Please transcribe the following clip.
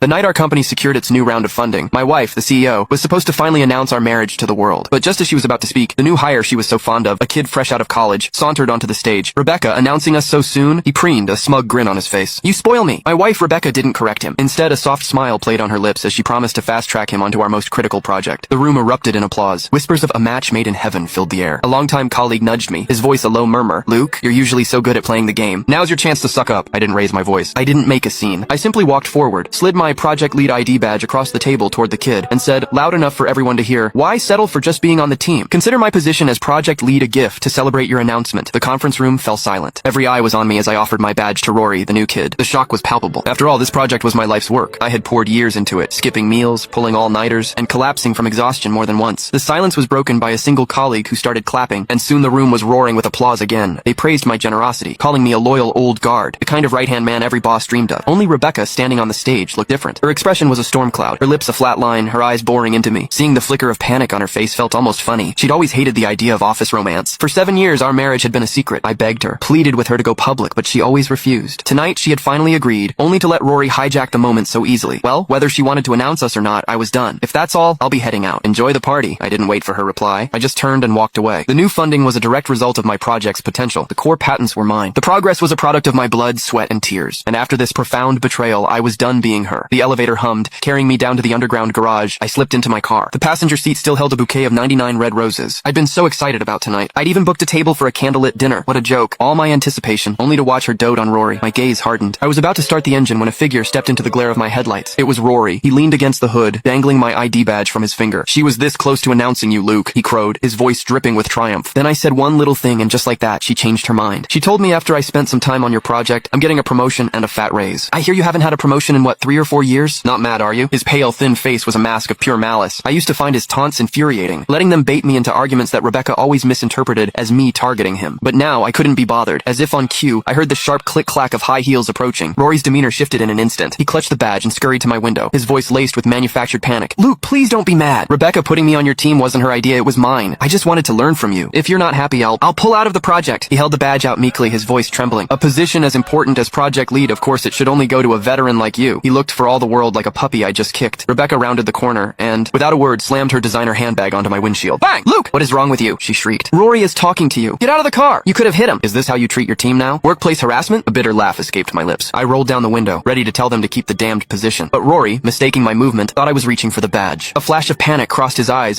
The night our company secured its new round of funding, my wife, the CEO, was supposed to finally announce our marriage to the world. But just as she was about to speak, the new hire she was so fond of, a kid fresh out of college, sauntered onto the stage. Rebecca, announcing us so soon, he preened, a smug grin on his face. "You spoil me." My wife, Rebecca, didn't correct him. Instead, a soft smile played on her lips as she promised to fast-track him onto our most critical project. The room erupted in applause. Whispers of "a match made in heaven" filled the air. A longtime colleague nudged me, his voice a low murmur. "Luke, you're usually so good at playing the game. Now's your chance to suck up." I didn't raise my voice. I didn't make a scene. I simply walked forward, slid my project lead ID badge across the table toward the kid, and said, loud enough for everyone to hear, "Why settle for just being on the team? Consider my position as project lead a gift to celebrate your announcement." The conference room fell silent. Every eye was on me as I offered my badge to Rory, the new kid. The shock was palpable. After all, this project was my life's work. I had poured years into it, skipping meals, pulling all-nighters, and collapsing from exhaustion more than once. The silence was broken by a single colleague who started clapping, and soon the room was roaring with applause again. They praised my generosity, calling me a loyal old guard, the kind of right-hand man every boss dreamed of. Only Rebecca, standing on the stage, looked different. Her expression was a storm cloud, her lips a flat line, her eyes boring into me. Seeing the flicker of panic on her face felt almost funny. She'd always hated the idea of office romance. For 7 years, our marriage had been a secret. I begged her, pleaded with her to go public, but she always refused. Tonight, she had finally agreed, only to let Rory hijack the moment so easily. Well, whether she wanted to announce us or not, I was done. If that's all, I'll be heading out. Enjoy the party. I didn't wait for her reply. I just turned and walked away. The new funding was a direct result of my project's potential. The core patents were mine. The progress was a product of my blood, sweat, and tears. And after this profound betrayal, I was done being her. The elevator hummed, carrying me down to the underground garage. I slipped into my car. The passenger seat still held a bouquet of 99 red roses. I'd been so excited about tonight. I'd even booked a table for a candlelit dinner. What a joke. All my anticipation, only to watch her dote on Rory. My gaze hardened. I was about to start the engine when a figure stepped into the glare of my headlights. It was Rory. He leaned against the hood, dangling my ID badge from his finger. "She was this close to announcing you, Luke," he crowed, his voice dripping with triumph. Then I said one little thing, and just like that, she changed her mind. She told me after I spent some time on your project, I'm getting a promotion and a fat raise. "I hear you haven't had a promotion in what, 3 or 4 years? Not mad, are you?" His pale, thin face was a mask of pure malice. I used to find his taunts infuriating, letting them bait me into arguments that Rebecca always misinterpreted as me targeting him. But now I couldn't be bothered. As if on cue, I heard the sharp click-clack of high heels approaching. Rory's demeanor shifted in an instant. He clutched the badge and scurried to my window, his voice laced with manufactured panic. "Luke, please don't be mad. Rebecca putting me on your team wasn't her idea, it was mine. I just wanted to learn from you. If you're not happy, I'll pull out of the project." He held the badge out meekly, his voice trembling. "A position as important as project lead, of course it should only go to a veteran like you." He looked for all the world like a puppy I just kicked. Rebecca rounded the corner and, without a word, slammed her designer handbag onto my windshield. "Bang! Luke! What is wrong with you?" she shrieked. "Rory is talking to you. Get out of the car! You could have hit him." "Is this how you treat your team now? Workplace harassment?" A bitter laugh escaped my lips. I rolled down the window, ready to tell them to keep the damned position. But Rory, mistaking my movement, thought I was reaching for the badge. A flash of panic crossed his eyes, and